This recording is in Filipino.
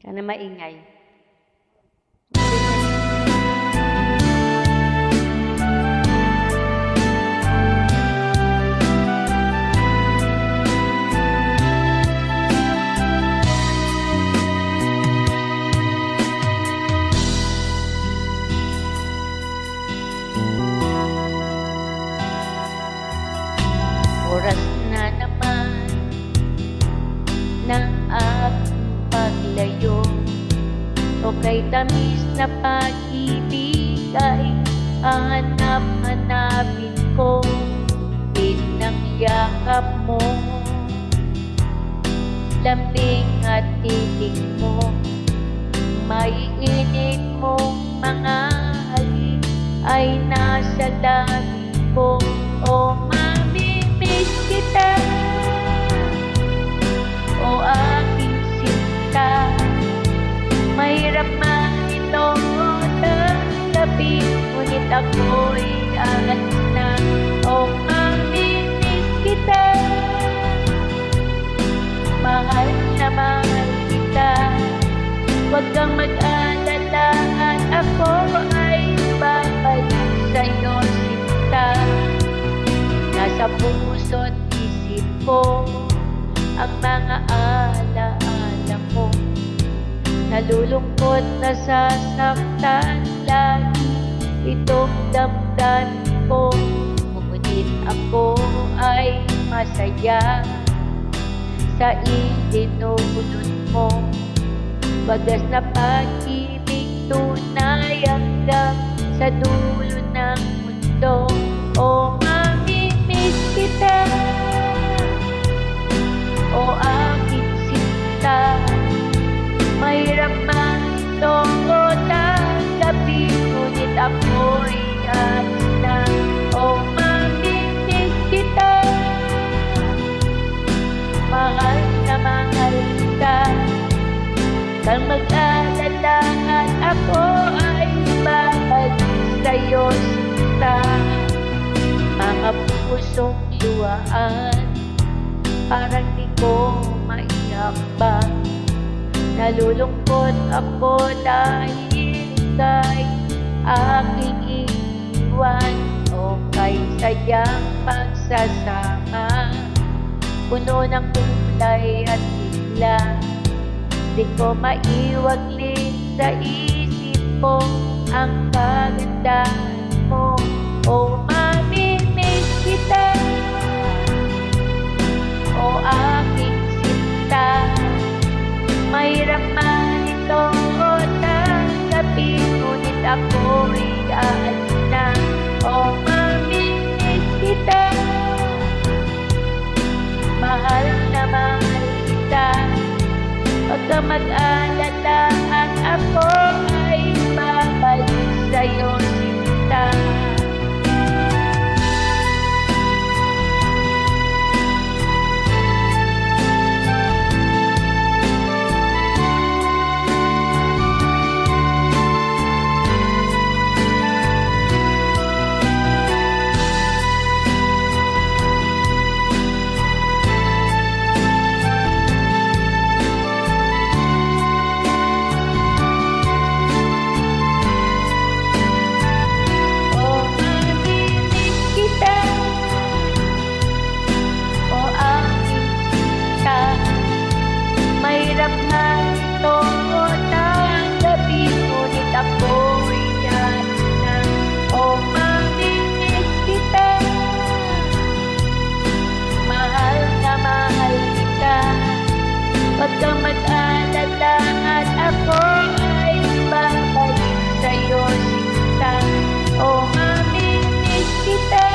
Sana maingay. Oras na naman ng aking paglayo, o kay tamis na pag-ibig ay hanap-hanapin ko. Pinangyakap mo, lambing at titig mo, maiinit mong mga halik ay nasa labi ko. O mamimiss kita, o aking sinta, mahirap man itong tanggapin, ngunit ako'y alas na. O mamimiss kita, mahal na mahal kita, huwag kang mag-alala at ako ay babalik sa'yo, sinta. Nasa puso't isip ko ang mga alaala mo, nalulungkot, nasasaktan lagi itong damdamin ko. Ngunit ako ay masaya sa itinulot mo, bagas na pag-ibig tunay hanggang sa dulo ng mundo. O mamimiss kita, o aking sinta, mahirap man itong tanggapin, ngunit ako'y alis na. O mamimiss kita, mahal na mahal kita, kang mag-alala at ako ay babalik sa'yo, sinta. Mga pusong luhaan, parang di ko maihambang, nalulungkot ako dahil kay aking iwan, o kay sayang pagsasama, puno ng kulay at sigla. Di ko maiwaglit sa isip ko ang kagandahan mo. O mamimiss kita, o aking sinta, mahirap man itong tanggapin, ngunit ako'y aalis na. O mamimiss kita, mahal na mahal kita, huwag kang mag-alala at ako ay babalik sa'yo, sinta. Mahirap na ito tanggapin, ngunit ako'y alis na. O mamimiss kita, mahal na mahal kita, huwag kang mag-alala at ako ay babalik sa'yo, sinta. O mamimiss kita,